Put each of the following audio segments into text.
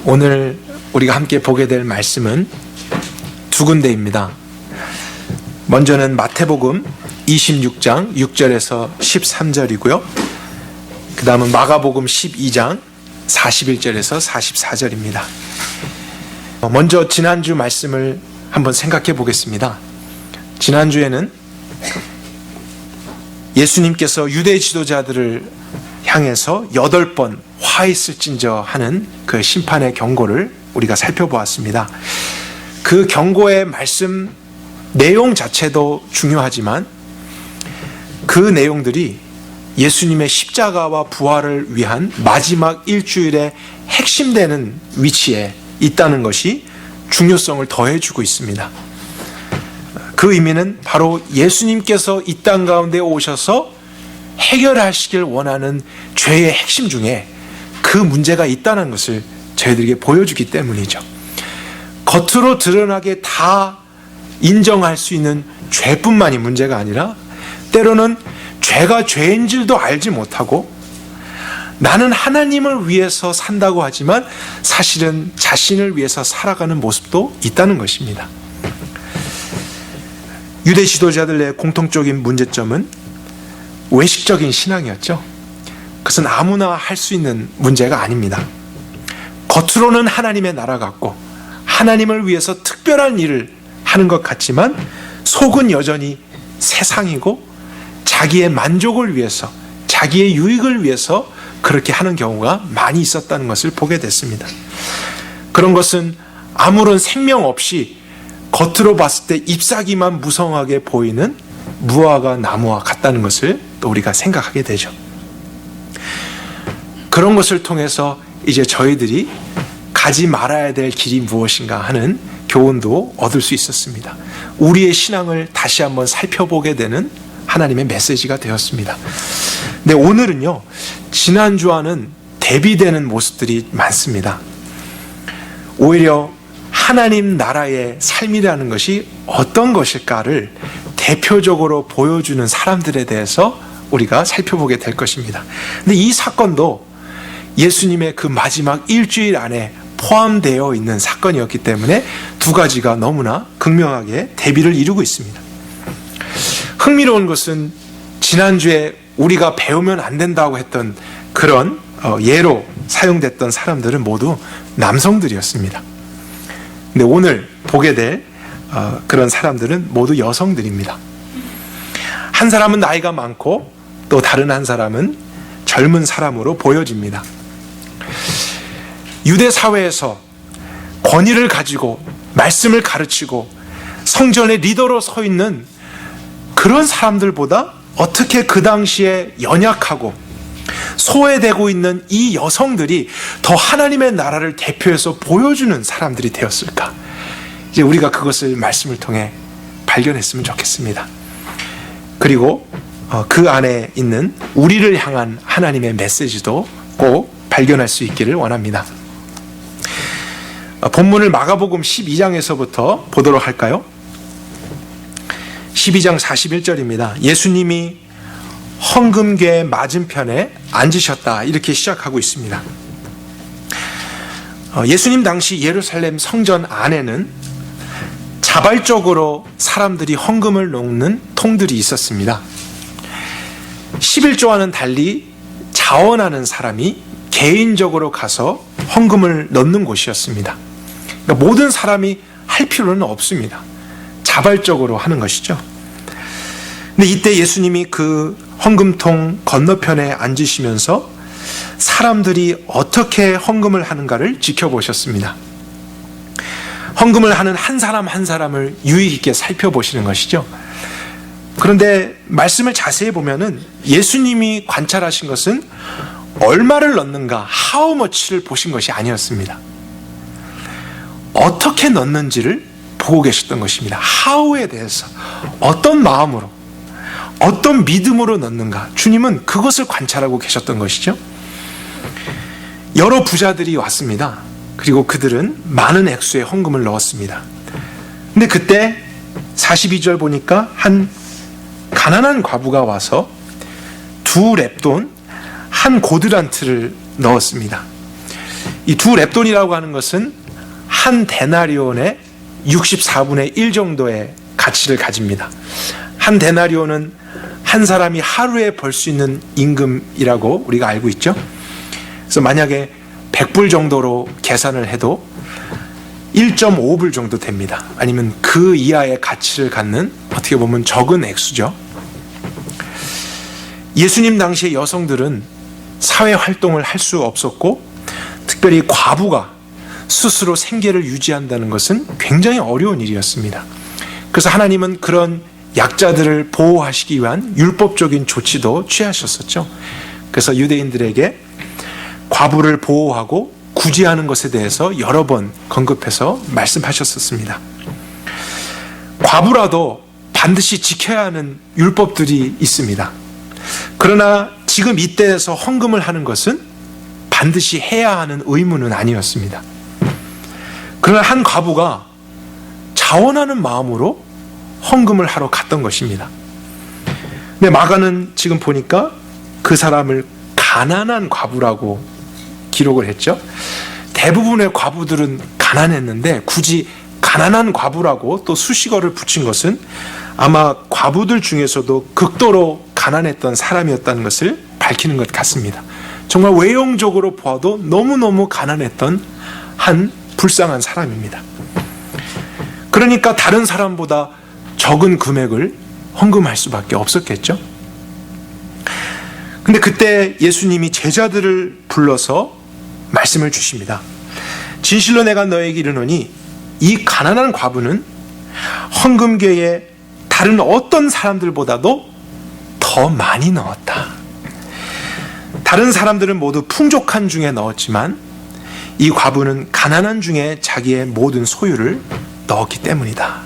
오늘 우리가 함께 보게 될 말씀은 두 군데입니다. 먼저는 마태복음 26장 6절에서 13절이고요. 그 다음은 마가복음 12장 41절에서 44절입니다. 먼저 지난주 말씀을 한번 생각해 보겠습니다. 지난주에는 예수님께서 유대 지도자들을 향해서 8번 화 있을진저 하는 그 심판의 경고를 우리가 살펴보았습니다. 그 경고의 말씀 내용 자체도 중요하지만 그 내용들이 예수님의 십자가와 부활을 위한 마지막 일주일의 핵심되는 위치에 있다는 것이 중요성을 더해주고 있습니다. 그 의미는 바로 예수님께서 이 땅 가운데 오셔서 해결하시길 원하는 죄의 핵심 중에 그 문제가 있다는 것을 저희들에게 보여주기 때문이죠. 겉으로 드러나게 다 인정할 수 있는 죄뿐만이 문제가 아니라 때로는 죄가 죄인 줄도 알지 못하고 나는 하나님을 위해서 산다고 하지만 사실은 자신을 위해서 살아가는 모습도 있다는 것입니다. 유대 지도자들의 공통적인 문제점은 외식적인 신앙이었죠. 그것은 아무나 할 수 있는 문제가 아닙니다. 겉으로는 하나님의 나라 같고 하나님을 위해서 특별한 일을 하는 것 같지만 속은 여전히 세상이고 자기의 만족을 위해서 자기의 유익을 위해서 그렇게 하는 경우가 많이 있었다는 것을 보게 됐습니다. 그런 것은 아무런 생명 없이 겉으로 봤을 때 잎사귀만 무성하게 보이는 무화과 나무와 같다는 것을 또 우리가 생각하게 되죠. 그런 것을 통해서 이제 저희들이 가지 말아야 될 길이 무엇인가 하는 교훈도 얻을 수 있었습니다. 우리의 신앙을 다시 한번 살펴보게 되는 하나님의 메시지가 되었습니다. 근데 오늘은요, 지난주와는 대비되는 모습들이 많습니다. 오히려 하나님 나라의 삶이라는 것이 어떤 것일까를 대표적으로 보여주는 사람들에 대해서 우리가 살펴보게 될 것입니다. 근데 이 사건도 예수님의 그 마지막 일주일 안에 포함되어 있는 사건이었기 때문에 두 가지가 너무나 극명하게 대비를 이루고 있습니다. 흥미로운 것은 지난주에 우리가 배우면 안 된다고 했던 그런 예로 사용됐던 사람들은 모두 남성들이었습니다. 근데 오늘 보게 될 그런 사람들은 모두 여성들입니다. 한 사람은 나이가 많고 또 다른 한 사람은 젊은 사람으로 보여집니다. 유대 사회에서 권위를 가지고 말씀을 가르치고 성전의 리더로 서 있는 그런 사람들보다 어떻게 그 당시에 연약하고 소외되고 있는 이 여성들이 더 하나님의 나라를 대표해서 보여주는 사람들이 되었을까? 이제 우리가 그것을 말씀을 통해 발견했으면 좋겠습니다. 그리고 그 안에 있는 우리를 향한 하나님의 메시지도 꼭 발견할 수 있기를 원합니다. 본문을 마가복음 12장에서부터 보도록 할까요? 12장 41절입니다. 예수님이 헌금궤 맞은편에 앉으셨다, 이렇게 시작하고 있습니다. 예수님 당시 예루살렘 성전 안에는 자발적으로 사람들이 헌금을 놓는 통들이 있었습니다. 11조와는 달리 자원하는 사람이 개인적으로 가서 헌금을 넣는 곳이었습니다. 그러니까 모든 사람이 할 필요는 없습니다. 자발적으로 하는 것이죠. 근데 이때 예수님이 그 헌금통 건너편에 앉으시면서 사람들이 어떻게 헌금을 하는가를 지켜보셨습니다. 헌금을 하는 한 사람 한 사람을 유의 깊게 살펴보시는 것이죠. 그런데 말씀을 자세히 보면은 예수님이 관찰하신 것은 얼마를 넣는가, how much를 보신 것이 아니었습니다. 어떻게 넣는지를 보고 계셨던 것입니다. how에 대해서 어떤 마음으로, 어떤 믿음으로 넣는가, 주님은 그것을 관찰하고 계셨던 것이죠. 여러 부자들이 왔습니다. 그리고 그들은 많은 액수의 헌금을 넣었습니다. 근데 그때 42절 보니까 한 가난한 과부가 와서 2 렙돈, 한 고드란트를 넣었습니다. 이 두 렙돈이라고 하는 것은 한 데나리온의 64분의 1 정도의 가치를 가집니다. 한 데나리온은 한 사람이 하루에 벌 수 있는 임금이라고 우리가 알고 있죠. 그래서 만약에 100불 정도로 계산을 해도 1.5불 정도 됩니다. 아니면 그 이하의 가치를 갖는 어떻게 보면 적은 액수죠. 예수님 당시의 여성들은 사회 활동을 할 수 없었고, 특별히 과부가 스스로 생계를 유지한다는 것은 굉장히 어려운 일이었습니다. 그래서 하나님은 그런 약자들을 보호하시기 위한 율법적인 조치도 취하셨었죠. 그래서 유대인들에게 과부를 보호하고 구제하는 것에 대해서 여러 번 언급해서 말씀하셨었습니다. 과부라도 반드시 지켜야 하는 율법들이 있습니다. 그러나 지금 이때에서 헌금을 하는 것은 반드시 해야 하는 의무는 아니었습니다. 그러나 한 과부가 자원하는 마음으로 헌금을 하러 갔던 것입니다. 근데 마가는 지금 보니까 그 사람을 가난한 과부라고 기록을 했죠. 대부분의 과부들은 가난했는데 굳이 가난한 과부라고 또 수식어를 붙인 것은 아마 과부들 중에서도 극도로 가난했던 사람이었다는 것을 밝히는 것 같습니다. 정말 외형적으로 보아도 너무너무 가난했던 한 불쌍한 사람입니다. 그러니까 다른 사람보다 적은 금액을 헌금할 수밖에 없었겠죠. 근데 그때 예수님이 제자들을 불러서 말씀을 주십니다. 진실로 내가 너에게 이르노니 이 가난한 과부는 헌금궤에 다른 어떤 사람들보다도 더 많이 넣었다. 다른 사람들은 모두 풍족한 중에 넣었지만 이 과부는 가난한 중에 자기의 모든 소유를 넣었기 때문이다.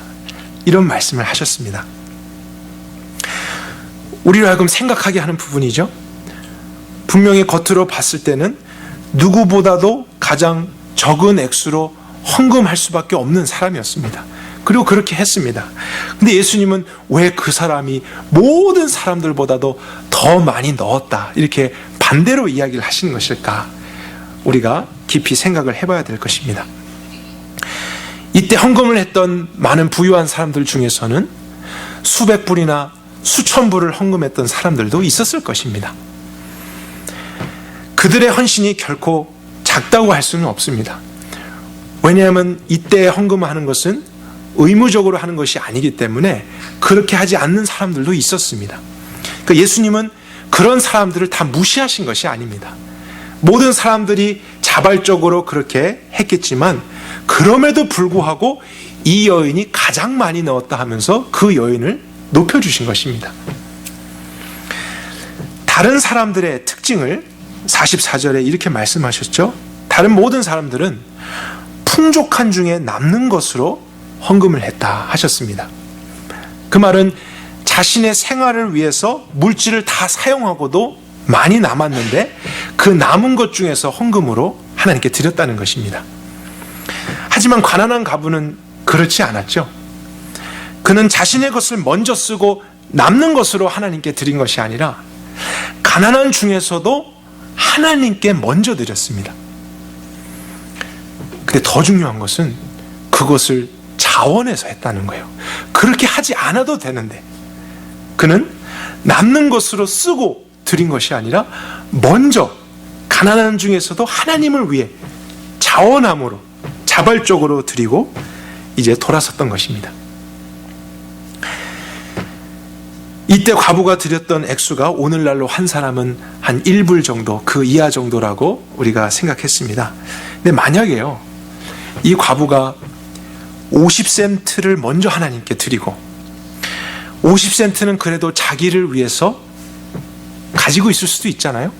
이런 말씀을 하셨습니다. 우리로 하여금 생각하게 하는 부분이죠. 분명히 겉으로 봤을 때는 누구보다도 가장 적은 액수로 헌금할 수밖에 없는 사람이었습니다. 그리고 그렇게 했습니다. 근데 예수님은 왜 그 사람이 모든 사람들보다도 더 많이 넣었다, 이렇게 반대로 이야기를 하시는 것일까? 우리가 깊이 생각을 해봐야 될 것입니다. 이때 헌금을 했던 많은 부유한 사람들 중에서는 수백 불이나 수천 불을 헌금했던 사람들도 있었을 것입니다. 그들의 헌신이 결코 작다고 할 수는 없습니다. 왜냐하면 이때 헌금하는 것은 의무적으로 하는 것이 아니기 때문에 그렇게 하지 않는 사람들도 있었습니다. 그러니까 예수님은 그런 사람들을 다 무시하신 것이 아닙니다. 모든 사람들이 자발적으로 그렇게 했겠지만 그럼에도 불구하고 이 여인이 가장 많이 넣었다 하면서 그 여인을 높여주신 것입니다. 다른 사람들의 특징을 44절에 이렇게 말씀하셨죠. 다른 모든 사람들은 풍족한 중에 남는 것으로 헌금을 했다 하셨습니다. 그 말은 자신의 생활을 위해서 물질을 다 사용하고도 많이 남았는데 그 남은 것 중에서 헌금으로 하나님께 드렸다는 것입니다. 하지만 가난한 과부는 그렇지 않았죠. 그는 자신의 것을 먼저 쓰고 남는 것으로 하나님께 드린 것이 아니라 가난한 중에서도 하나님께 먼저 드렸습니다. 근데 더 중요한 것은 그것을 자원해서 했다는 거예요. 그렇게 하지 않아도 되는데 그는 남는 것으로 쓰고 드린 것이 아니라 먼저 가난한 중에서도 하나님을 위해 자원함으로 자발적으로 드리고 이제 돌아섰던 것입니다. 이때 과부가 드렸던 액수가 오늘날로 한 사람은 한 1불 정도, 그 이하 정도라고 우리가 생각했습니다. 근데 만약에요, 이 과부가 50센트를 먼저 하나님께 드리고 50센트는 그래도 자기를 위해서 가지고 있을 수도 있잖아요.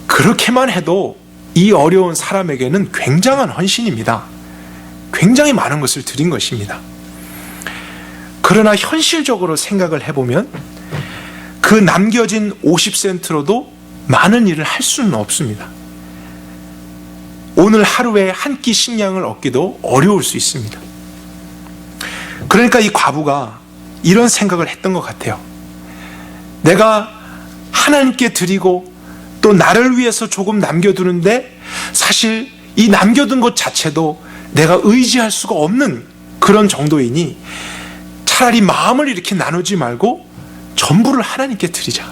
그렇게만 해도 이 어려운 사람에게는 굉장한 헌신입니다. 굉장히 많은 것을 드린 것입니다. 그러나 현실적으로 생각을 해보면 그 남겨진 50센트로도 많은 일을 할 수는 없습니다. 오늘 하루에 한 끼 식량을 얻기도 어려울 수 있습니다. 그러니까 이 과부가 이런 생각을 했던 것 같아요. 내가 하나님께 드리고 또 나를 위해서 조금 남겨두는데 사실 이 남겨둔 것 자체도 내가 의지할 수가 없는 그런 정도이니 차라리 마음을 이렇게 나누지 말고 전부를 하나님께 드리자.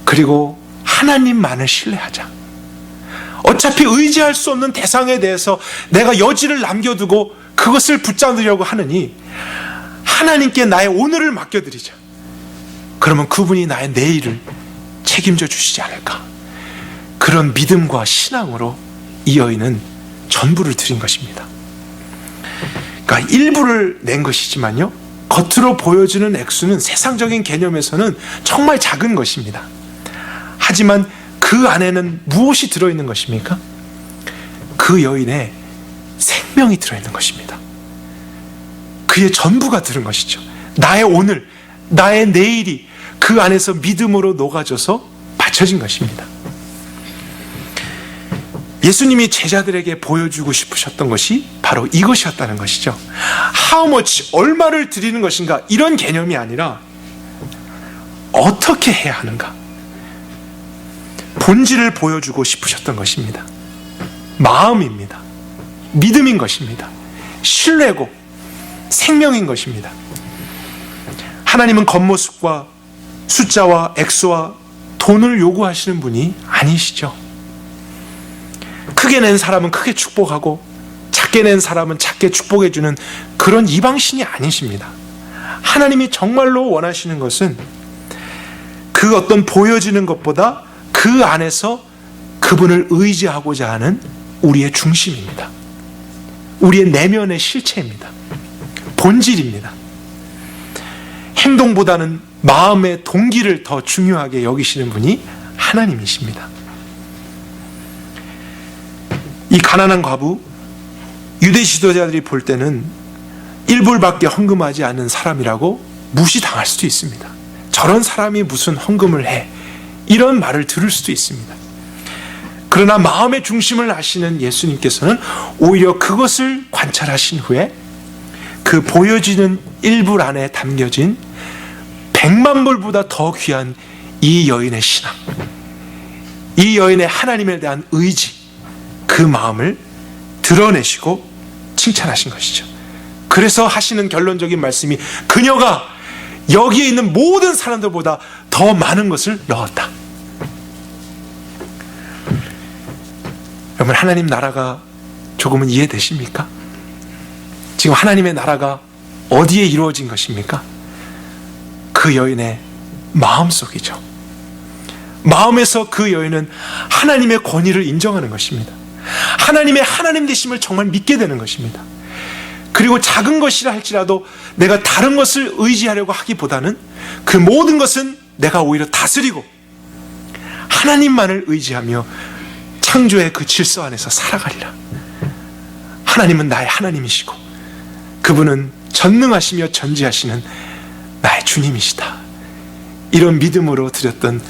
그리고 하나님만을 신뢰하자. 어차피 의지할 수 없는 대상에 대해서 내가 여지를 남겨두고 그것을 붙잡으려고 하느니 하나님께 나의 오늘을 맡겨드리자. 그러면 그분이 나의 내일을 책임져 주시지 않을까. 그런 믿음과 신앙으로 이 여인은 전부를 드린 것입니다. 그러니까 일부를 낸 것이지만요, 겉으로 보여주는 액수는 세상적인 개념에서는 정말 작은 것입니다. 하지만 그 안에는 무엇이 들어있는 것입니까? 그 여인의 생명이 들어있는 것입니다. 그의 전부가 들은 것이죠. 나의 오늘, 나의 내일이 그 안에서 믿음으로 녹아져서 바쳐진 것입니다. 예수님이 제자들에게 보여주고 싶으셨던 것이 바로 이것이었다는 것이죠. How much, 얼마를 드리는 것인가, 이런 개념이 아니라 어떻게 해야 하는가, 본질을 보여주고 싶으셨던 것입니다. 마음입니다. 믿음인 것입니다. 신뢰고 생명인 것입니다. 하나님은 겉모습과 숫자와 액수와 돈을 요구하시는 분이 아니시죠. 크게 낸 사람은 크게 축복하고 작게 낸 사람은 작게 축복해주는 그런 이방신이 아니십니다. 하나님이 정말로 원하시는 것은 그 어떤 보여지는 것보다 그 안에서 그분을 의지하고자 하는 우리의 중심입니다. 우리의 내면의 실체입니다. 본질입니다. 행동보다는 마음의 동기를 더 중요하게 여기시는 분이 하나님이십니다. 이 가난한 과부, 유대 지도자들이 볼 때는 1불밖에 헌금하지 않는 사람이라고 무시당할 수도 있습니다. 저런 사람이 무슨 헌금을 해, 이런 말을 들을 수도 있습니다. 그러나 마음의 중심을 아시는 예수님께서는 오히려 그것을 관찰하신 후에 그 보여지는 1불 안에 담겨진 100만 불보다 더 귀한 이 여인의 신앙, 이 여인의 하나님에 대한 의지, 그 마음을 드러내시고 칭찬하신 것이죠. 그래서 하시는 결론적인 말씀이 그녀가 여기에 있는 모든 사람들보다 더 많은 것을 넣었다. 여러분, 하나님 나라가 조금은 이해되십니까? 지금 하나님의 나라가 어디에 이루어진 것입니까? 그 여인의 마음속이죠. 마음에서 그 여인은 하나님의 권위를 인정하는 것입니다. 하나님의 하나님 되심을 정말 믿게 되는 것입니다. 그리고 작은 것이라 할지라도 내가 다른 것을 의지하려고 하기보다는 그 모든 것은 내가 오히려 다스리고 하나님만을 의지하며 창조의 그 질서 안에서 살아가리라. 하나님은 나의 하나님이시고 그분은 전능하시며 전지하시는 나의 주님이시다. 이런 믿음으로 드렸던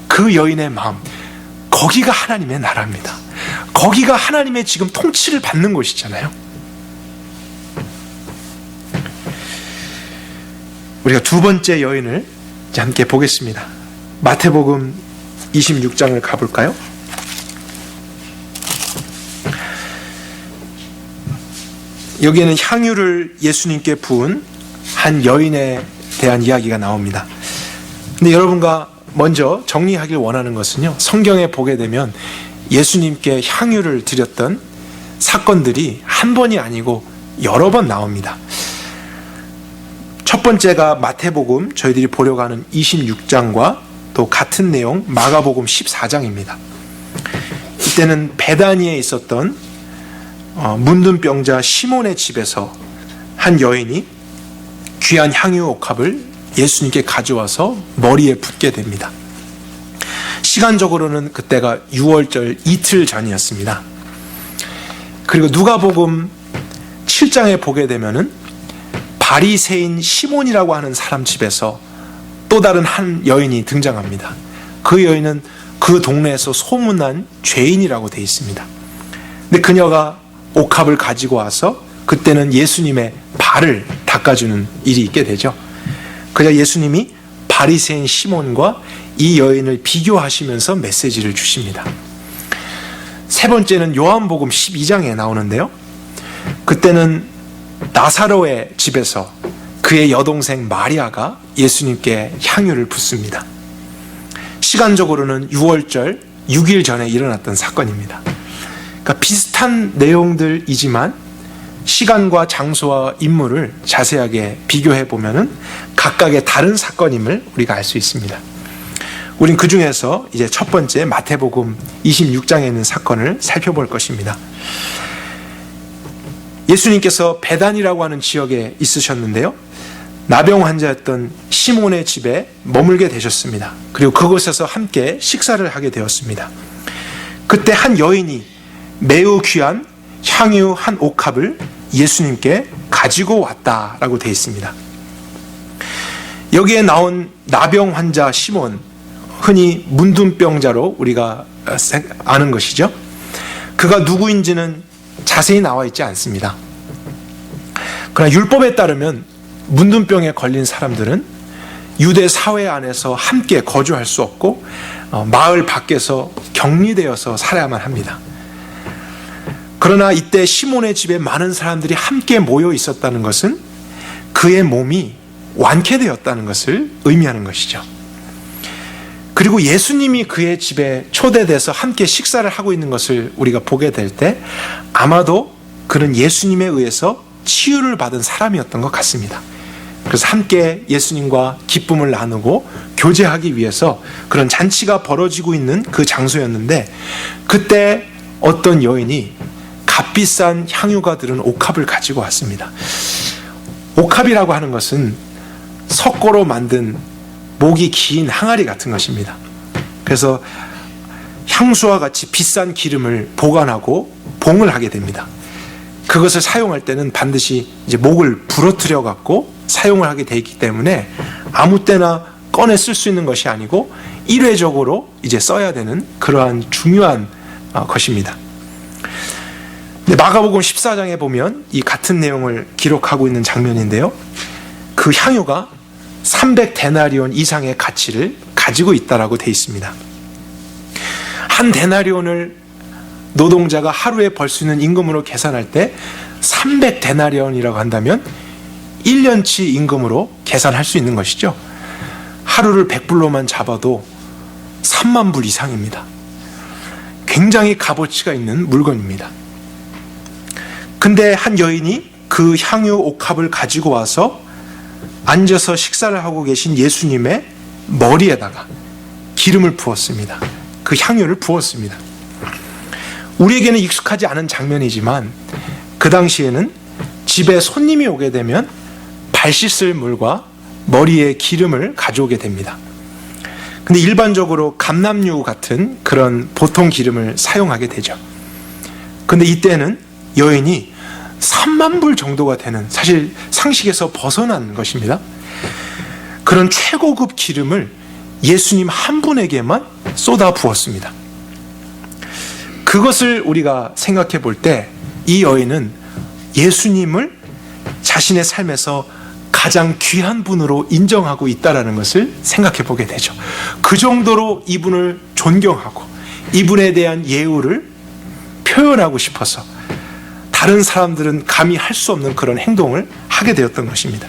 그 여인의 마음, 거기가 하나님의 나라입니다. 거기가 하나님의 지금 통치를 받는 곳이잖아요. 우리가 두 번째 여인을 이제 함께 보겠습니다. 마태복음 26장을 가볼까요? 여기에는 향유를 예수님께 부은 한 여인에 대한 이야기가 나옵니다. 근데 여러분과 먼저 정리하길 원하는 것은요, 성경에 보게 되면 예수님께 향유를 드렸던 사건들이 한 번이 아니고 여러 번 나옵니다. 첫 번째가 마태복음, 저희들이 보려고 하는 26장과 또 같은 내용 마가복음 14장입니다. 이때는 베다니에 있었던 문둥병자 시몬의 집에서 한 여인이 귀한 향유 옥합을 예수님께 가져와서 머리에 붓게 됩니다. 시간적으로는 그때가 6월절 이틀 전이었습니다. 그리고 누가복음 7장에 보게 되면은 바리새인 시몬이라고 하는 사람 집에서 또 다른 한 여인이 등장합니다. 그 여인은 그 동네에서 소문난 죄인이라고 되어 있습니다. 근데 그녀가 옥합을 가지고 와서 그때는 예수님의 발을 닦아주는 일이 있게 되죠. 그래서 예수님이 바리새인 시몬과 이 여인을 비교하시면서 메시지를 주십니다. 세 번째는 요한복음 12장에 나오는데요. 그때는 나사로의 집에서 그의 여동생 마리아가 예수님께 향유를 붓습니다. 시간적으로는 6월절 6일 전에 일어났던 사건입니다. 그러니까 비슷한 내용들이지만 시간과 장소와 인물을 자세하게 비교해 보면은 각각의 다른 사건임을 우리가 알 수 있습니다. 우린 그 중에서 이제 첫 번째 마태복음 26장에 있는 사건을 살펴볼 것입니다. 예수님께서 베단이라고 하는 지역에 있으셨는데요. 나병 환자였던 시몬의 집에 머물게 되셨습니다. 그리고 그곳에서 함께 식사를 하게 되었습니다. 그때 한 여인이 매우 귀한 향유 한 옥합을 예수님께 가지고 왔다라고 되어 있습니다. 여기에 나온 나병 환자 시몬, 흔히 문둥병자로 우리가 아는 것이죠. 그가 누구인지는 자세히 나와 있지 않습니다. 그러나 율법에 따르면 문둥병에 걸린 사람들은 유대 사회 안에서 함께 거주할 수 없고 마을 밖에서 격리되어서 살아야만 합니다. 그러나 이때 시몬의 집에 많은 사람들이 함께 모여 있었다는 것은 그의 몸이 완쾌되었다는 것을 의미하는 것이죠. 그리고 예수님이 그의 집에 초대돼서 함께 식사를 하고 있는 것을 우리가 보게 될 때 아마도 그는 예수님에 의해서 치유를 받은 사람이었던 것 같습니다. 그래서 함께 예수님과 기쁨을 나누고 교제하기 위해서 그런 잔치가 벌어지고 있는 그 장소였는데, 그때 어떤 여인이 값비싼 향유가 들은 옥합을 가지고 왔습니다. 옥합이라고 하는 것은 석고로 만든 목이 긴 항아리 같은 것입니다. 그래서 향수와 같이 비싼 기름을 보관하고 봉을 하게 됩니다. 그것을 사용할 때는 반드시 이제 목을 부러뜨려 갖고 사용을 하게 되어 있기 때문에 아무 때나 꺼내 쓸 수 있는 것이 아니고 일회적으로 이제 써야 되는 그러한 중요한 것입니다. 근데 마가복음 14장에 보면 이 같은 내용을 기록하고 있는 장면인데요. 그 향유가 300데나리온 이상의 가치를 가지고 있다라고 되어 있습니다. 한 데나리온을 노동자가 하루에 벌 수 있는 임금으로 계산할 때 300데나리온이라고 한다면 1년치 임금으로 계산할 수 있는 것이죠. 하루를 100불로만 잡아도 3만 불 이상입니다. 굉장히 값어치가 있는 물건입니다. 근데 한 여인이 그 향유 옥합을 가지고 와서 앉아서 식사를 하고 계신 예수님의 머리에다가 기름을 부었습니다. 그 향유를 부었습니다. 우리에게는 익숙하지 않은 장면이지만 그 당시에는 집에 손님이 오게 되면 발 씻을 물과 머리에 기름을 가져오게 됩니다. 근데 일반적으로 감람유 같은 그런 보통 기름을 사용하게 되죠. 근데 이때는 여인이 3만 불 정도가 되는, 사실 상식에서 벗어난 것입니다. 그런 최고급 기름을 예수님 한 분에게만 쏟아 부었습니다. 그것을 우리가 생각해 볼 때 이 여인은 예수님을 자신의 삶에서 가장 귀한 분으로 인정하고 있다는 것을 생각해 보게 되죠. 그 정도로 이분을 존경하고 이분에 대한 예우를 표현하고 싶어서 다른 사람들은 감히 할 수 없는 그런 행동을 하게 되었던 것입니다.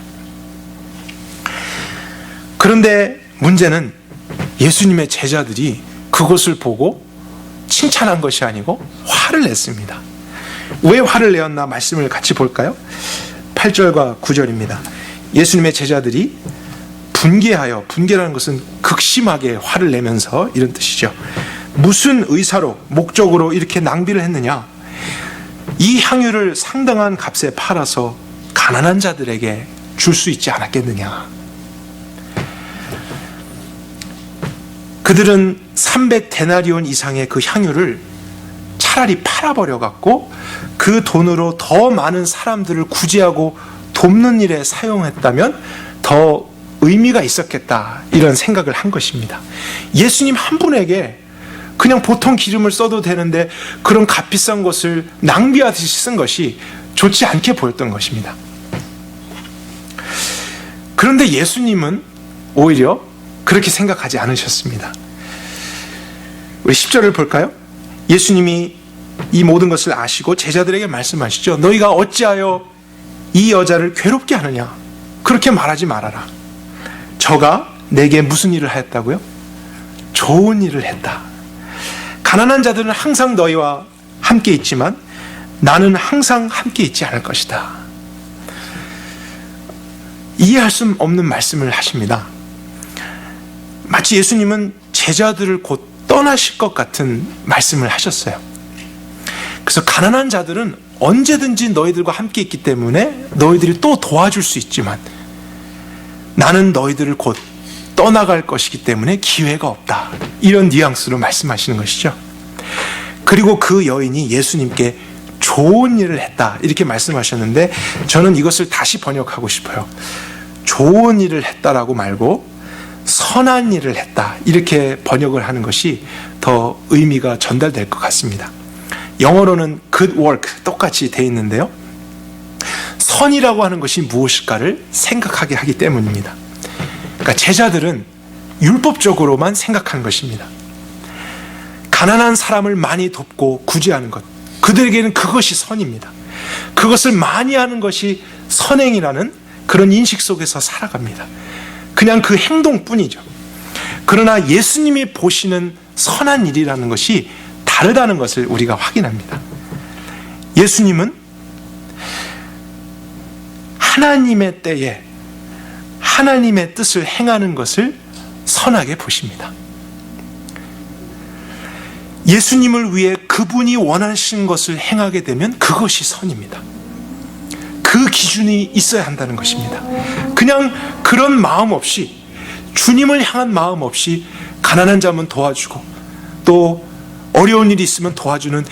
그런데 문제는 예수님의 제자들이 그것을 보고 칭찬한 것이 아니고 화를 냈습니다. 왜 화를 내었나 말씀을 같이 볼까요? 8절과 9절입니다. 예수님의 제자들이 분개하여, 분개라는 것은 극심하게 화를 내면서 이런 뜻이죠. 무슨 의사로, 목적으로 이렇게 낭비를 했느냐? 이 향유를 상당한 값에 팔아서 가난한 자들에게 줄 수 있지 않았겠느냐? 그들은 300데나리온 이상의 그 향유를 차라리 팔아버려 갖고 그 돈으로 더 많은 사람들을 구제하고 돕는 일에 사용했다면 더 의미가 있었겠다, 이런 생각을 한 것입니다. 예수님 한 분에게 그냥 보통 기름을 써도 되는데 그런 값비싼 것을 낭비하듯이 쓴 것이 좋지 않게 보였던 것입니다. 그런데 예수님은 오히려 그렇게 생각하지 않으셨습니다. 우리 10절을 볼까요? 예수님이 이 모든 것을 아시고 제자들에게 말씀하시죠. 너희가 어찌하여 이 여자를 괴롭게 하느냐? 그렇게 말하지 말아라. 저가 내게 무슨 일을 하였다고요? 좋은 일을 했다. 가난한 자들은 항상 너희와 함께 있지만 나는 항상 함께 있지 않을 것이다. 이해할 수 없는 말씀을 하십니다. 마치 예수님은 제자들을 곧 떠나실 것 같은 말씀을 하셨어요. 그래서 가난한 자들은 언제든지 너희들과 함께 있기 때문에 너희들이 또 도와줄 수 있지만 나는 너희들을 곧 떠나갈 것이기 때문에 기회가 없다. 이런 뉘앙스로 말씀하시는 것이죠. 그리고 그 여인이 예수님께 좋은 일을 했다. 이렇게 말씀하셨는데 저는 이것을 다시 번역하고 싶어요. 좋은 일을 했다라고 말고 선한 일을 했다. 이렇게 번역을 하는 것이 더 의미가 전달될 것 같습니다. 영어로는 good work 똑같이 돼 있는데요. 선이라고 하는 것이 무엇일까를 생각하게 하기 때문입니다. 그러니까 제자들은 율법적으로만 생각하는 것입니다. 가난한 사람을 많이 돕고 구제하는 것, 그들에게는 그것이 선입니다. 그것을 많이 하는 것이 선행이라는 그런 인식 속에서 살아갑니다. 그냥 그 행동뿐이죠. 그러나 예수님이 보시는 선한 일이라는 것이 다르다는 것을 우리가 확인합니다. 예수님은 하나님의 때에 하나님의 뜻을 행하는 것을 선하게 보십니다. 예수님을 위해 그분이 원하신 것을 행하게 되면 그것이 선입니다. 그 기준이 있어야 한다는 것입니다. 그냥 그런 마음 없이, 주님을 향한 마음 없이 가난한 자면 도와주고 또 어려운 일이 있으면 도와주는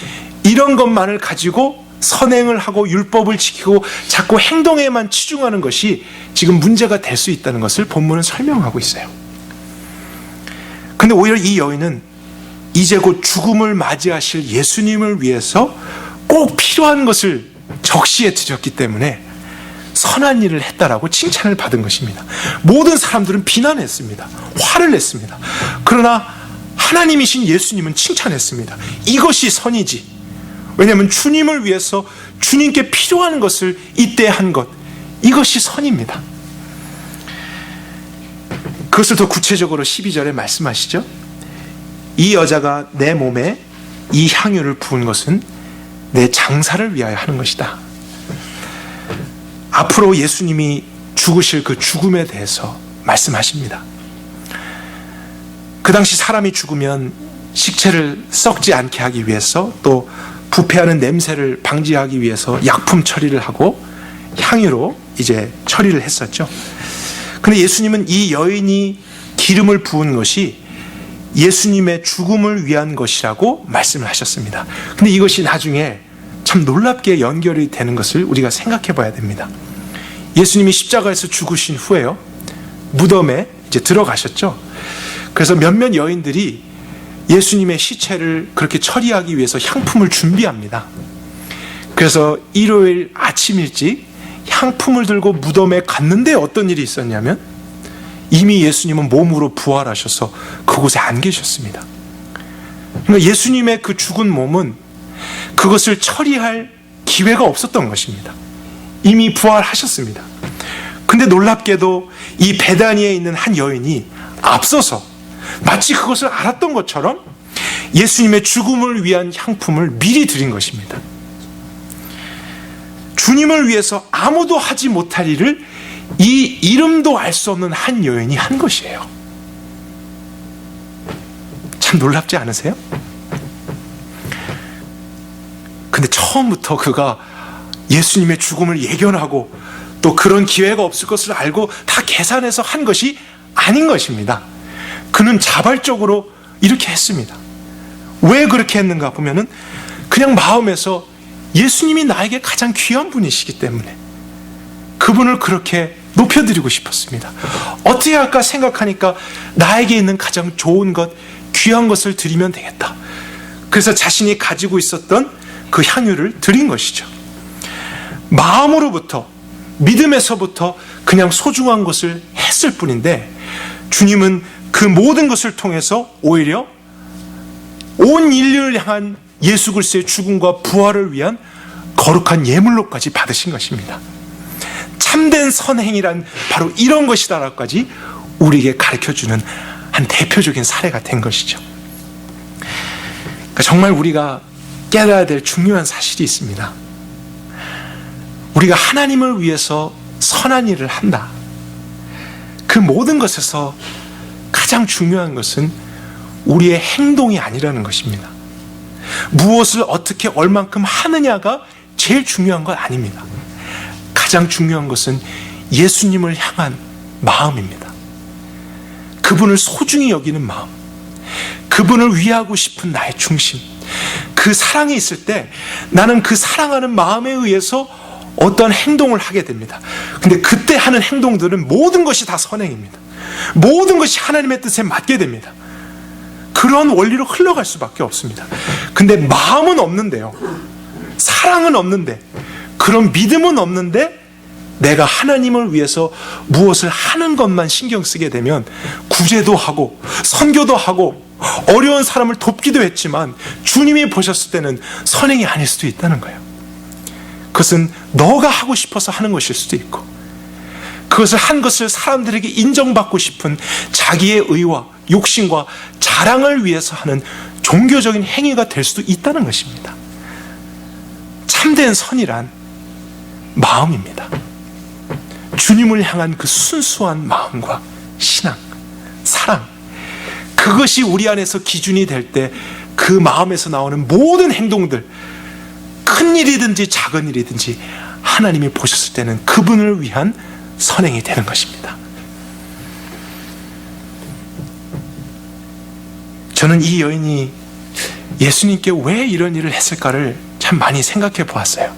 이런 것만을 가지고 선행을 하고 율법을 지키고 자꾸 행동에만 치중하는 것이 지금 문제가 될 수 있다는 것을 본문은 설명하고 있어요. 근데 오히려 이 여인은 이제 곧 죽음을 맞이하실 예수님을 위해서 꼭 필요한 것을 적시해 드렸기 때문에 선한 일을 했다라고 칭찬을 받은 것입니다. 모든 사람들은 비난했습니다. 화를 냈습니다. 그러나 하나님이신 예수님은 칭찬했습니다. 이것이 선이지. 왜냐하면 주님을 위해서 주님께 필요한 것을 이때 한 것, 이것이 선입니다. 그것을 더 구체적으로 12절에 말씀하시죠. 이 여자가 내 몸에 이 향유를 부은 것은 내 장사를 위하여 하는 것이다. 앞으로 예수님이 죽으실 그 죽음에 대해서 말씀하십니다. 그 당시 사람이 죽으면 식체를 썩지 않게 하기 위해서 또 부패하는 냄새를 방지하기 위해서 약품 처리를 하고 향유로 이제 처리를 했었죠. 근데 예수님은 이 여인이 기름을 부은 것이 예수님의 죽음을 위한 것이라고 말씀을 하셨습니다. 근데 이것이 나중에 참 놀랍게 연결이 되는 것을 우리가 생각해 봐야 됩니다. 예수님이 십자가에서 죽으신 후에요, 무덤에 이제 들어가셨죠. 그래서 몇몇 여인들이 예수님의 시체를 그렇게 처리하기 위해서 향품을 준비합니다. 그래서 일요일 아침 일찍 향품을 들고 무덤에 갔는데 어떤 일이 있었냐면 이미 예수님은 몸으로 부활하셔서 그곳에 안 계셨습니다. 그러니까 예수님의 그 죽은 몸은 그것을 처리할 기회가 없었던 것입니다. 이미 부활하셨습니다. 근데 놀랍게도 이 베다니에 있는 한 여인이 앞서서 마치 그것을 알았던 것처럼 예수님의 죽음을 위한 향품을 미리 드린 것입니다. 주님을 위해서 아무도 하지 못할 일을 이 이름도 알 수 없는 한 여인이 한 것이에요. 참 놀랍지 않으세요? 근데 처음부터 그가 예수님의 죽음을 예견하고 또 그런 기회가 없을 것을 알고 다 계산해서 한 것이 아닌 것입니다. 그는 자발적으로 이렇게 했습니다. 왜 그렇게 했는가 보면은 그냥 마음에서 예수님이 나에게 가장 귀한 분이시기 때문에 그분을 그렇게 높여드리고 싶었습니다. 어떻게 할까 생각하니까 나에게 있는 가장 좋은 것, 귀한 것을 드리면 되겠다. 그래서 자신이 가지고 있었던 그 향유를 드린 것이죠. 마음으로부터, 믿음에서부터 그냥 소중한 것을 했을 뿐인데 주님은 그 모든 것을 통해서 오히려 온 인류를 향한 예수 그리스도의 죽음과 부활을 위한 거룩한 예물로까지 받으신 것입니다. 참된 선행이란 바로 이런 것이다라고까지 우리에게 가르쳐주는 한 대표적인 사례가 된 것이죠. 그러니까 정말 우리가 깨달아야 될 중요한 사실이 있습니다. 우리가 하나님을 위해서 선한 일을 한다. 그 모든 것에서 가장 중요한 것은 우리의 행동이 아니라는 것입니다. 무엇을 어떻게 얼만큼 하느냐가 제일 중요한 건 아닙니다. 가장 중요한 것은 예수님을 향한 마음입니다. 그분을 소중히 여기는 마음, 그분을 위하고 싶은 나의 중심, 그 사랑이 있을 때 나는 그 사랑하는 마음에 의해서 어떤 행동을 하게 됩니다. 근데 그때 하는 행동들은 모든 것이 다 선행입니다. 모든 것이 하나님의 뜻에 맞게 됩니다. 그런 원리로 흘러갈 수밖에 없습니다. 근데 마음은 없는데요, 사랑은 없는데, 그런 믿음은 없는데 내가 하나님을 위해서 무엇을 하는 것만 신경 쓰게 되면 구제도 하고 선교도 하고 어려운 사람을 돕기도 했지만 주님이 보셨을 때는 선행이 아닐 수도 있다는 거예요. 그것은 너가 하고 싶어서 하는 것일 수도 있고, 그것을 한 것을 사람들에게 인정받고 싶은 자기의 의와 욕심과 자랑을 위해서 하는 종교적인 행위가 될 수도 있다는 것입니다. 참된 선이란 마음입니다. 주님을 향한 그 순수한 마음과 신앙, 사랑, 그것이 우리 안에서 기준이 될 때 그 마음에서 나오는 모든 행동들, 큰 일이든지 작은 일이든지 하나님이 보셨을 때는 그분을 위한 선행이 되는 것입니다. 저는 이 여인이 예수님께 왜 이런 일을 했을까를 참 많이 생각해 보았어요.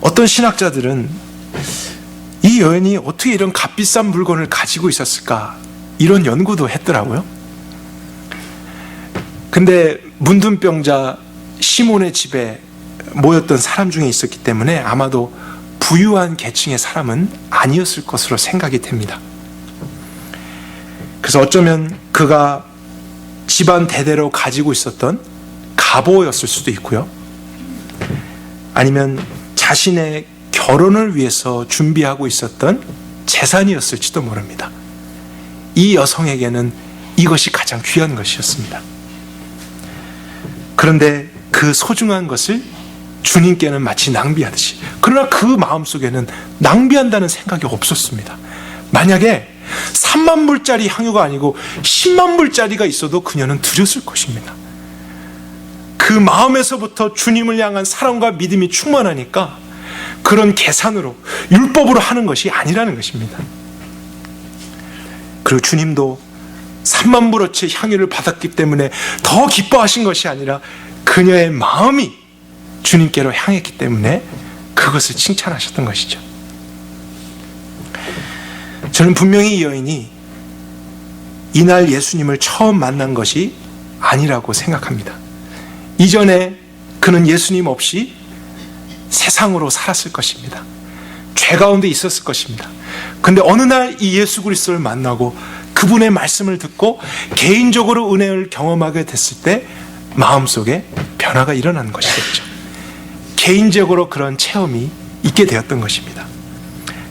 어떤 신학자들은 이 여인이 어떻게 이런 값비싼 물건을 가지고 있었을까, 이런 연구도 했더라고요. 근데 문둥병자 시몬의 집에 모였던 사람 중에 있었기 때문에 아마도 부유한 계층의 사람은 아니었을 것으로 생각이 됩니다. 그래서 어쩌면 그가 집안 대대로 가지고 있었던 갑오였을 수도 있고요, 아니면 자신의 결혼을 위해서 준비하고 있었던 재산이었을지도 모릅니다. 이 여성에게는 이것이 가장 귀한 것이었습니다. 그런데 그 소중한 것을 주님께는 마치 낭비하듯이, 그러나 그 마음속에는 낭비한다는 생각이 없었습니다. 만약에 3만 불짜리 향유가 아니고 10만 불짜리가 있어도 그녀는 드렸을 것입니다. 그 마음에서부터 주님을 향한 사랑과 믿음이 충만하니까 그런 계산으로, 율법으로 하는 것이 아니라는 것입니다. 그리고 주님도 3만 불어치 향유를 받았기 때문에 더 기뻐하신 것이 아니라 그녀의 마음이 주님께로 향했기 때문에 그것을 칭찬하셨던 것이죠. 저는 분명히 이 여인이 이날 예수님을 처음 만난 것이 아니라고 생각합니다. 이전에 그는 예수님 없이 세상으로 살았을 것입니다. 죄 가운데 있었을 것입니다. 그런데 어느 날 이 예수 그리스도를 만나고 그분의 말씀을 듣고 개인적으로 은혜를 경험하게 됐을 때 마음속에 변화가 일어난 것이겠죠. 개인적으로 그런 체험이 있게 되었던 것입니다.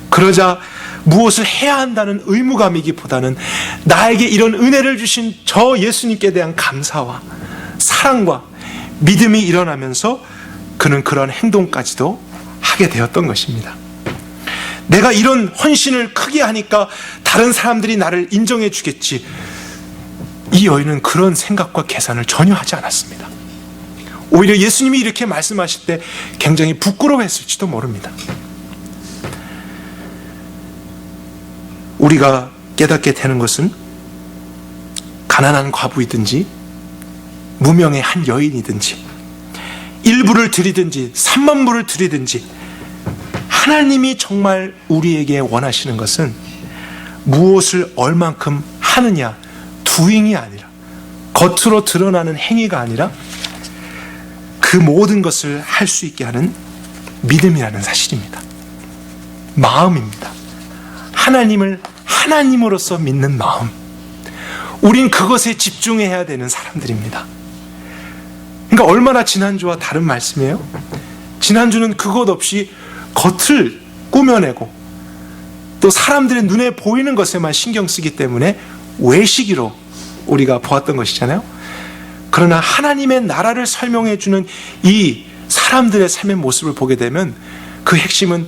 그러자 무엇을 해야 한다는 의무감이기보다는 나에게 이런 은혜를 주신 저 예수님께 대한 감사와 사랑과 믿음이 일어나면서 그는 그런 행동까지도 하게 되었던 것입니다. 내가 이런 헌신을 크게 하니까 다른 사람들이 나를 인정해 주겠지, 이 여인은 그런 생각과 계산을 전혀 하지 않았습니다. 오히려 예수님이 이렇게 말씀하실 때 굉장히 부끄러워했을지도 모릅니다. 우리가 깨닫게 되는 것은 가난한 과부이든지 무명의 한 여인이든지 1불을 드리든지 3만 불을 드리든지 하나님이 정말 우리에게 원하시는 것은 무엇을 얼만큼 하느냐, doing이 아니라, 겉으로 드러나는 행위가 아니라 그 모든 것을 할 수 있게 하는 믿음이라는 사실입니다. 마음입니다. 하나님을 하나님으로서 믿는 마음, 우린 그것에 집중해야 되는 사람들입니다. 그러니까 얼마나 지난주와 다른 말씀이에요? 지난주는 그것 없이 겉을 꾸며내고 또 사람들의 눈에 보이는 것에만 신경 쓰기 때문에 외식으로 우리가 보았던 것이잖아요. 그러나 하나님의 나라를 설명해 주는 이 사람들의 삶의 모습을 보게 되면 그 핵심은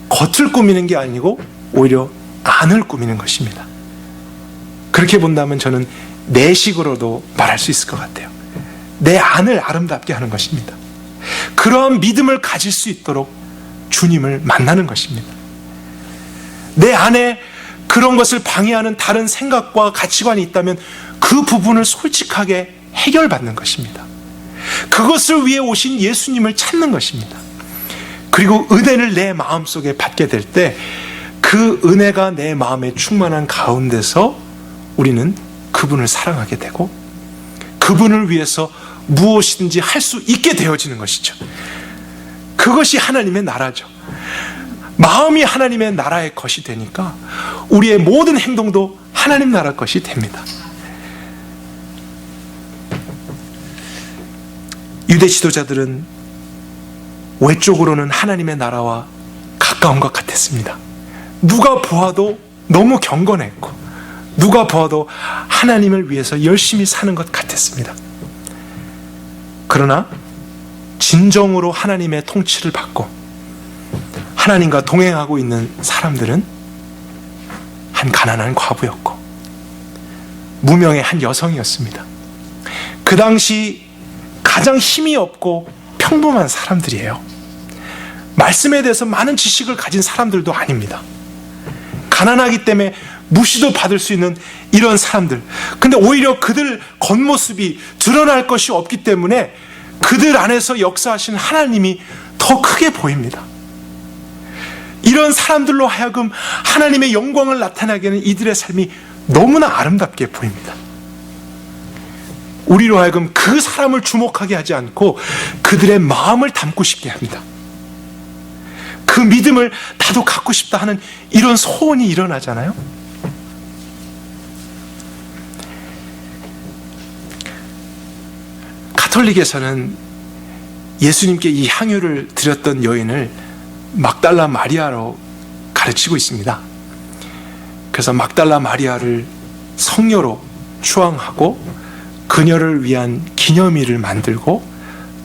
겉을 꾸미는 게 아니고 오히려 안을 꾸미는 것입니다. 그렇게 본다면 저는 내식으로도 말할 수 있을 것 같아요. 내 안을 아름답게 하는 것입니다. 그러한 믿음을 가질 수 있도록 주님을 만나는 것입니다. 내 안에 그런 것을 방해하는 다른 생각과 가치관이 있다면 그 부분을 솔직하게 해결받는 것입니다. 그것을 위해 오신 예수님을 찾는 것입니다. 그리고 은혜를 내 마음속에 받게 될 때 그 은혜가 내 마음에 충만한 가운데서 우리는 그분을 사랑하게 되고 그분을 위해서 무엇이든지 할 수 있게 되어지는 것이죠. 그것이 하나님의 나라죠. 마음이 하나님의 나라의 것이 되니까 우리의 모든 행동도 하나님 나라 것이 됩니다. 유대 지도자들은 외적으로는 하나님의 나라와 가까운 것 같았습니다. 누가 보아도 너무 경건했고 누가 보아도 하나님을 위해서 열심히 사는 것 같았습니다. 그러나 진정으로 하나님의 통치를 받고 하나님과 동행하고 있는 사람들은 한 가난한 과부였고 무명의 한 여성이었습니다. 그 당시 가장 힘이 없고 평범한 사람들이에요. 말씀에 대해서 많은 지식을 가진 사람들도 아닙니다. 가난하기 때문에 무시도 받을 수 있는 이런 사람들. 근데 오히려 그들 겉모습이 드러날 것이 없기 때문에 그들 안에서 역사하신 하나님이 더 크게 보입니다. 이런 사람들로 하여금 하나님의 영광을 나타나게 하는 이들의 삶이 너무나 아름답게 보입니다. 우리로 하여금 그 사람을 주목하게 하지 않고 그들의 마음을 담고 싶게 합니다. 그 믿음을 나도 갖고 싶다 하는 이런 소원이 일어나잖아요. 가톨릭에서는 예수님께 이 향유를 드렸던 여인을 막달라 마리아로 가르치고 있습니다. 그래서 막달라 마리아를 성녀로 추앙하고 그녀를 위한 기념일을 만들고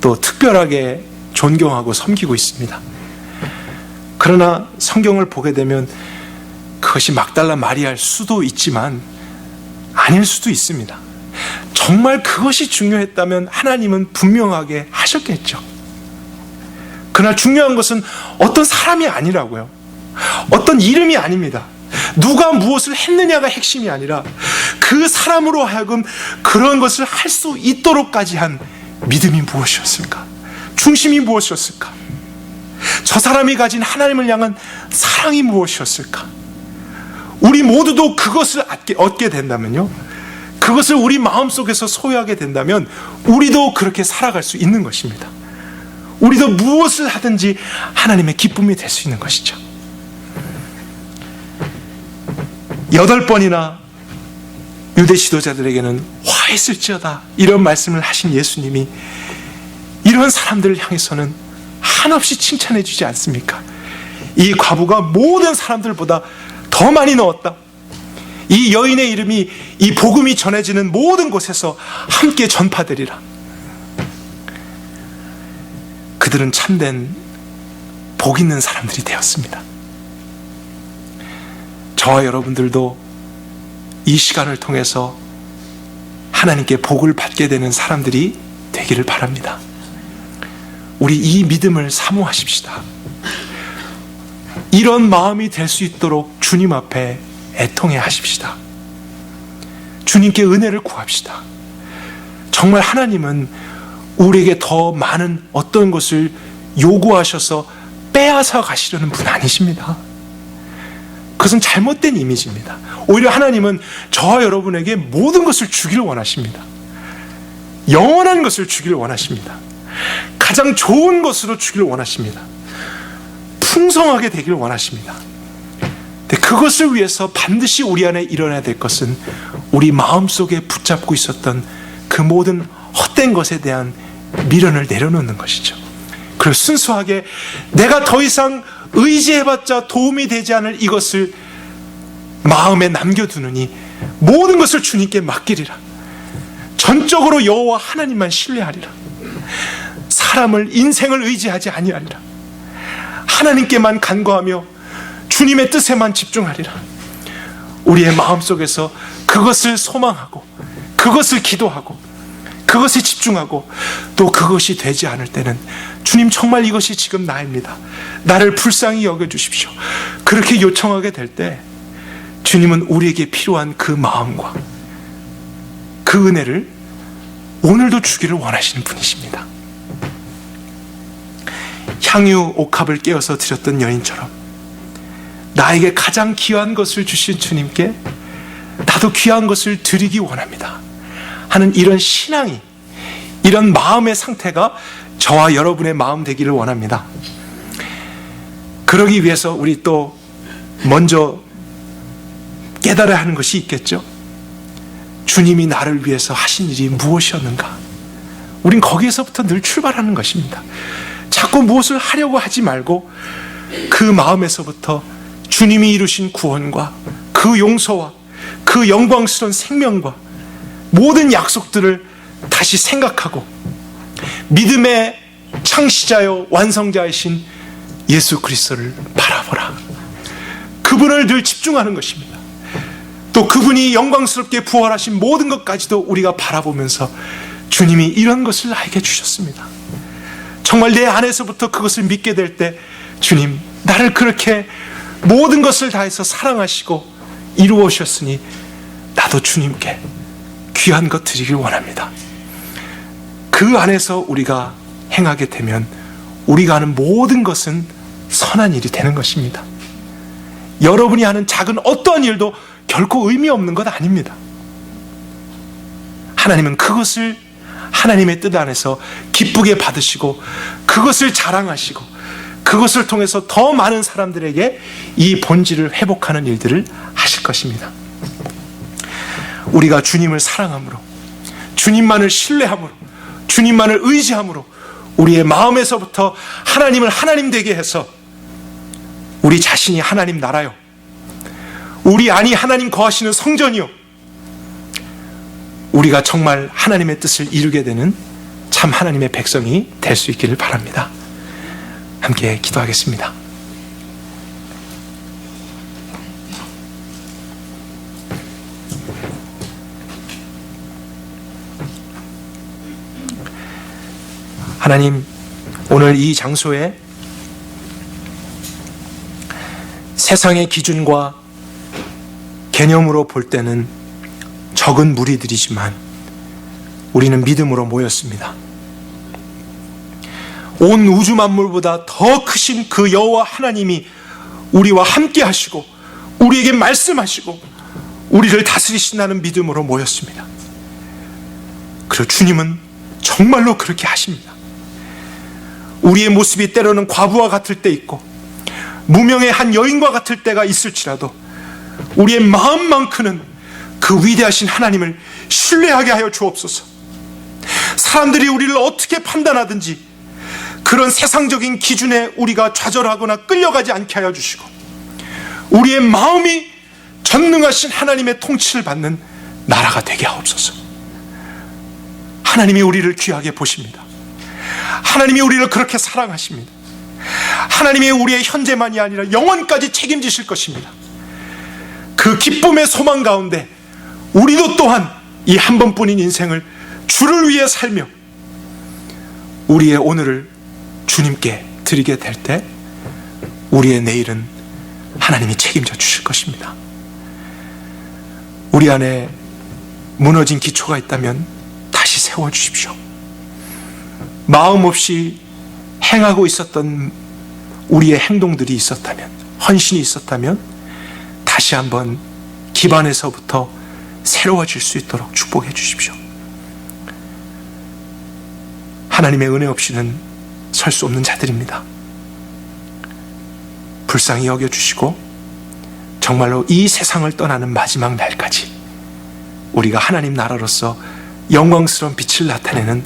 또 특별하게 존경하고 섬기고 있습니다. 그러나 성경을 보게 되면 그것이 막달라 마리아일 수도 있지만 아닐 수도 있습니다. 정말 그것이 중요했다면 하나님은 분명하게 하셨겠죠. 그러나 중요한 것은 어떤 사람이 아니라고요. 어떤 이름이 아닙니다. 누가 무엇을 했느냐가 핵심이 아니라 그 사람으로 하여금 그런 것을 할 수 있도록까지 한 믿음이 무엇이었을까? 중심이 무엇이었을까? 저 사람이 가진 하나님을 향한 사랑이 무엇이었을까? 우리 모두도 그것을 얻게 된다면요, 그것을 우리 마음속에서 소유하게 된다면 우리도 그렇게 살아갈 수 있는 것입니다. 우리도 무엇을 하든지 하나님의 기쁨이 될 수 있는 것이죠. 8번이나 유대 지도자들에게는 화했을지어다 이런 말씀을 하신 예수님이 이런 사람들을 향해서는 한없이 칭찬해 주지 않습니까? 이 과부가 모든 사람들보다 더 많이 넣었다. 이 여인의 이름이 이 복음이 전해지는 모든 곳에서 함께 전파되리라. 그들은 참된 복 있는 사람들이 되었습니다. 저와 여러분들도 이 시간을 통해서 하나님께 복을 받게 되는 사람들이 되기를 바랍니다. 우리 이 믿음을 사모하십시다. 이런 마음이 될 수 있도록 주님 앞에 애통해 하십시다. 주님께 은혜를 구합시다. 정말 하나님은 우리에게 더 많은 어떤 것을 요구하셔서 빼앗아 가시려는 분 아니십니다. 그것은 잘못된 이미지입니다. 오히려 하나님은 저와 여러분에게 모든 것을 주기를 원하십니다. 영원한 것을 주기를 원하십니다. 가장 좋은 것으로 주기를 원하십니다. 풍성하게 되기를 원하십니다. 근데 그것을 위해서 반드시 우리 안에 일어나야 될 것은 우리 마음속에 붙잡고 있었던 그 모든 헛된 것에 대한 미련을 내려놓는 것이죠. 그리고 순수하게 내가 더 이상 의지해봤자 도움이 되지 않을 이것을 마음에 남겨두느니 모든 것을 주님께 맡기리라. 전적으로 여호와 하나님만 신뢰하리라. 사람을, 인생을 의지하지 아니하리라. 하나님께만 간구하며 주님의 뜻에만 집중하리라. 우리의 마음속에서 그것을 소망하고 그것을 기도하고 그것에 집중하고 또 그것이 되지 않을 때는 주님, 정말 이것이 지금 나입니다. 나를 불쌍히 여겨주십시오. 그렇게 요청하게 될 때 주님은 우리에게 필요한 그 마음과 그 은혜를 오늘도 주기를 원하시는 분이십니다. 향유 옥합을 깨어서 드렸던 여인처럼 나에게 가장 귀한 것을 주신 주님께 나도 귀한 것을 드리기 원합니다 하는 이런 신앙이, 이런 마음의 상태가 저와 여러분의 마음 되기를 원합니다. 그러기 위해서 우리 또 먼저 깨달아야 하는 것이 있겠죠. 주님이 나를 위해서 하신 일이 무엇이었는가? 우린 거기에서부터 늘 출발하는 것입니다. 자꾸 무엇을 하려고 하지 말고 그 마음에서부터 주님이 이루신 구원과 그 용서와 그 영광스러운 생명과 모든 약속들을 다시 생각하고 믿음의 창시자요 완성자이신 예수 그리스도를 바라보라. 그분을 늘 집중하는 것입니다. 또 그분이 영광스럽게 부활하신 모든 것까지도 우리가 바라보면서 주님이 이런 것을 나에게 주셨습니다. 정말 내 안에서부터 그것을 믿게 될 때 주님, 나를 그렇게 모든 것을 다해서 사랑하시고 이루어 오셨으니 나도 주님께 귀한 것 드리길 원합니다. 그 안에서 우리가 행하게 되면 우리가 하는 모든 것은 선한 일이 되는 것입니다. 여러분이 하는 작은 어떠한 일도 결코 의미 없는 것 아닙니다. 하나님은 그것을 하나님의 뜻 안에서 기쁘게 받으시고 그것을 자랑하시고 그것을 통해서 더 많은 사람들에게 이 본질을 회복하는 일들을 하실 것입니다. 우리가 주님을 사랑함으로, 주님만을 신뢰함으로, 주님만을 의지함으로 우리의 마음에서부터 하나님을 하나님 되게 해서 우리 자신이 하나님 나라요, 우리 안이 하나님 거하시는 성전이요, 우리가 정말 하나님의 뜻을 이루게 되는 참 하나님의 백성이 될 수 있기를 바랍니다. 함께 기도하겠습니다. 하나님, 오늘 이 장소에 세상의 기준과 개념으로 볼 때는 적은 무리들이지만 우리는 믿음으로 모였습니다. 온 우주 만물보다 더 크신 그 여호와 하나님이 우리와 함께 하시고 우리에게 말씀하시고 우리를 다스리신다는 믿음으로 모였습니다. 그리고 주님은 정말로 그렇게 하십니다. 우리의 모습이 때로는 과부와 같을 때 있고 무명의 한 여인과 같을 때가 있을지라도 우리의 마음만큼은 그 위대하신 하나님을 신뢰하게 하여 주옵소서. 사람들이 우리를 어떻게 판단하든지 그런 세상적인 기준에 우리가 좌절하거나 끌려가지 않게 하여 주시고 우리의 마음이 전능하신 하나님의 통치를 받는 나라가 되게 하옵소서. 하나님이 우리를 귀하게 보십니다. 하나님이 우리를 그렇게 사랑하십니다. 하나님이 우리의 현재만이 아니라 영원까지 책임지실 것입니다. 그 기쁨의 소망 가운데 우리도 또한 이 한 번뿐인 인생을 주를 위해 살며 우리의 오늘을 주님께 드리게 될 때 우리의 내일은 하나님이 책임져 주실 것입니다. 우리 안에 무너진 기초가 있다면 다시 세워주십시오. 마음 없이 행하고 있었던 우리의 행동들이 있었다면, 헌신이 있었다면 다시 한번 기반에서부터 새로워질 수 있도록 축복해 주십시오. 하나님의 은혜 없이는 설 수 없는 자들입니다. 불쌍히 여겨주시고 정말로 이 세상을 떠나는 마지막 날까지 우리가 하나님 나라로서 영광스러운 빛을 나타내는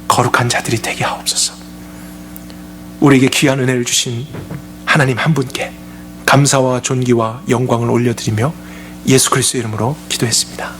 거룩한 자들이 되게 하옵소서. 우리에게 귀한 은혜를 주신 하나님 한 분께 감사와 존귀와 영광을 올려드리며 예수 그리스도의 이름으로 기도했습니다.